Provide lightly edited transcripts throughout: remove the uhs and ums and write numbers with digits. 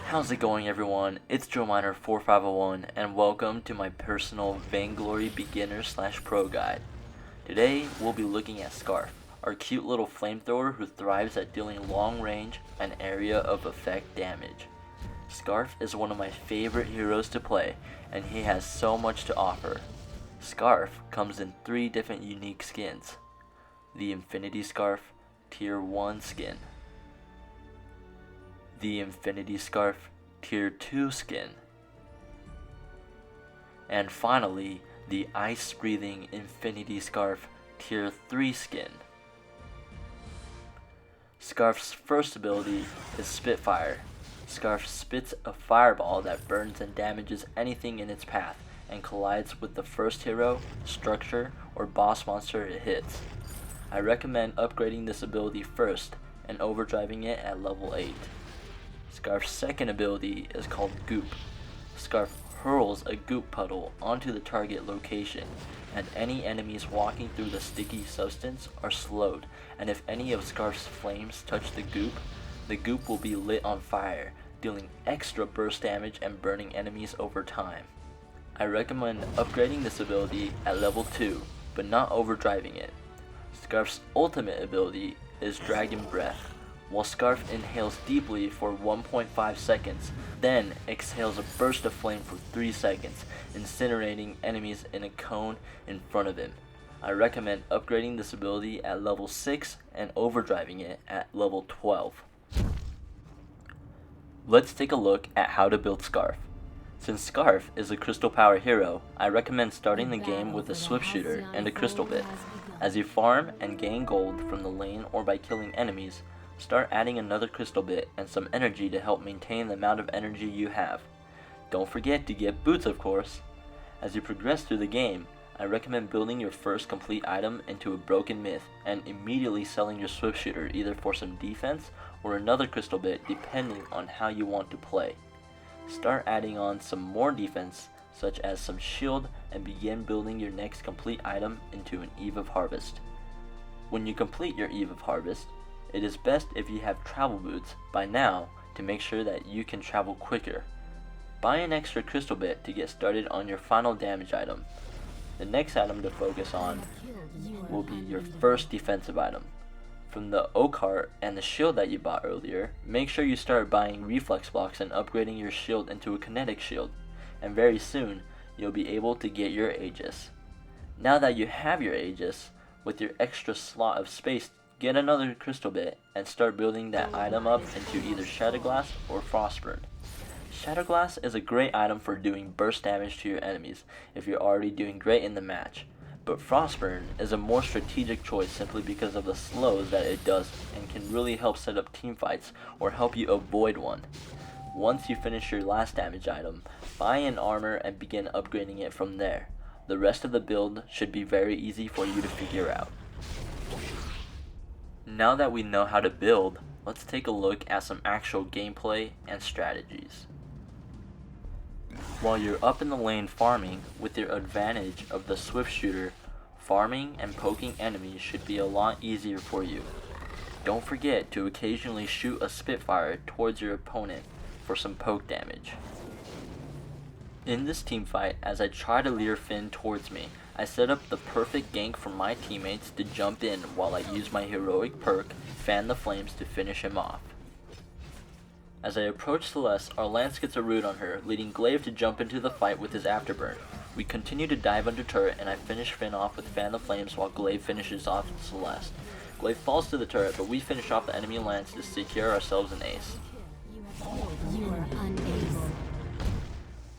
How's it going, everyone? It's JoeMiner4501 and welcome to my personal Vainglory Beginners / Pro guide. Today we'll be looking at Skaarf, our cute little flamethrower who thrives at dealing long range and area of effect damage. Skaarf is one of my favorite heroes to play, and he has so much to offer. Skaarf comes in 3 different unique skins: the Infinity Skaarf Tier 1 skin, the Infinity Skaarf Tier 2 skin, and finally the Ice Breathing Infinity Skaarf Tier 3 skin. Skaarf's first ability is Spitfire. Skaarf spits a fireball that burns and damages anything in its path and collides with the first hero, structure, or boss monster it hits. I recommend upgrading this ability first and overdriving it at level 8. Skaarf's second ability is called Goop. Skaarf hurls a goop puddle onto the target location, and any enemies walking through the sticky substance are slowed, and if any of Skaarf's flames touch the goop will be lit on fire, dealing extra burst damage and burning enemies over time. I recommend upgrading this ability at level 2, but not overdriving it. Skaarf's ultimate ability is Dragon Breath. While Skaarf inhales deeply for 1.5 seconds, then exhales a burst of flame for 3 seconds, incinerating enemies in a cone in front of him. I recommend upgrading this ability at level 6 and overdriving it at level 12. Let's take a look at how to build Skaarf. Since Skaarf is a crystal power hero, I recommend starting the game with a swift shooter and a crystal bit. As you farm and gain gold from the lane or by killing enemies, start adding another crystal bit and some energy to help maintain the amount of energy you have. Don't forget to get boots, of course. As you progress through the game, I recommend building your first complete item into a broken myth and immediately selling your swift shooter either for some defense or another crystal bit depending on how you want to play. Start adding on some more defense such as some shield and begin building your next complete item into an Eve of Harvest. When you complete your Eve of Harvest, it is best if you have travel boots by now to make sure that you can travel quicker. Buy an extra crystal bit to get started on your final damage item. The next item to focus on will be your first defensive item. From the oak heart and the shield that you bought earlier, make sure you start buying reflex blocks and upgrading your shield into a kinetic shield, and very soon you'll be able to get your Aegis. Now that you have your Aegis, with your extra slot of space, get another crystal bit and start building that item up into either Shatterglass or Frostburn. Shatterglass is a great item for doing burst damage to your enemies if you're already doing great in the match, but Frostburn is a more strategic choice simply because of the slows that it does and can really help set up teamfights or help you avoid one. Once you finish your last damage item, buy an armor and begin upgrading it from there. The rest of the build should be very easy for you to figure out. Now that we know how to build, let's take a look at some actual gameplay and strategies. While you're up in the lane farming, with your advantage of the swift shooter, farming and poking enemies should be a lot easier for you. Don't forget to occasionally shoot a Spitfire towards your opponent for some poke damage. In this teamfight, as I try to lure Finn towards me, I set up the perfect gank for my teammates to jump in while I use my heroic perk, Fan the Flames, to finish him off. As I approach Celeste, our Lance gets a root on her, leading Glaive to jump into the fight with his afterburn. We continue to dive under turret and I finish Finn off with Fan the Flames while Glaive finishes off Celeste. Glaive falls to the turret, but we finish off the enemy Lance to secure ourselves an ace.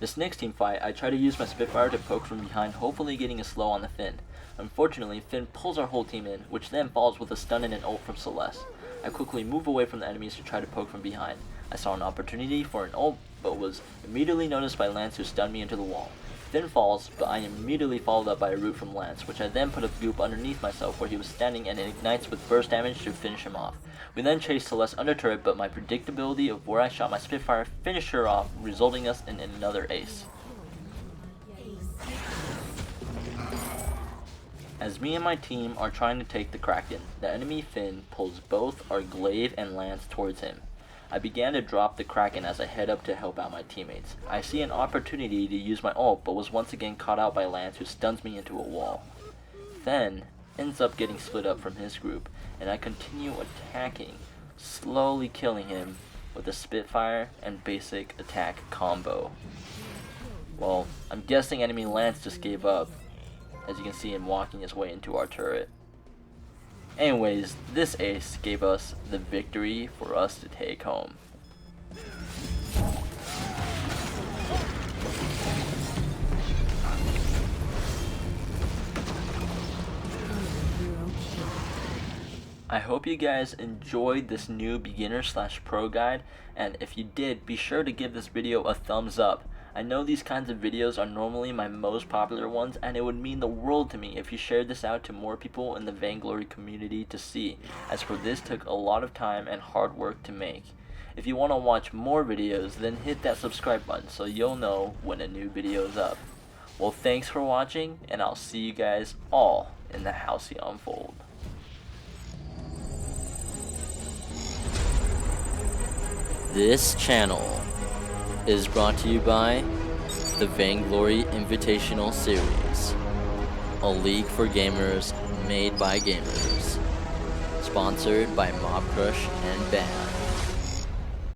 This next team fight, I try to use my Spitfire to poke from behind, hopefully getting a slow on the Finn. Unfortunately, Finn pulls our whole team in, which then falls with a stun and an ult from Celeste. I quickly move away from the enemies to try to poke from behind. I saw an opportunity for an ult, but was immediately noticed by Lance, who stunned me into the wall. Finn falls, but I am immediately followed up by a root from Lance, which I then put a goop underneath myself where he was standing, and it ignites with burst damage to finish him off. We then chase Celeste under turret, but my predictability of where I shot my Spitfire finished her off, resulting us in another ace. As me and my team are trying to take the Kraken, the enemy Finn pulls both our Glaive and Lance towards him. I began to drop the Kraken as I head up to help out my teammates. I see an opportunity to use my ult, but was once again caught out by Lance, who stuns me into a wall. Then ends up getting split up from his group, and I continue attacking, slowly killing him with a Spitfire and basic attack combo. Well, I'm guessing enemy Lance just gave up, as you can see him walking his way into our turret. Anyways, this ace gave us the victory for us to take home. I hope you guys enjoyed this new beginner/pro guide, and if you did, be sure to give this video a thumbs up. I know these kinds of videos are normally my most popular ones, and it would mean the world to me if you shared this out to more people in the Vainglory community to see, as for this took a lot of time and hard work to make. If you want to watch more videos, then hit that subscribe button so you'll know when a new video is up. Well, thanks for watching, and I'll see you guys all in the Halcyon Fold. This channel is brought to you by the Vainglory Invitational Series, a league for gamers made by gamers, sponsored by Mob Crush and Band.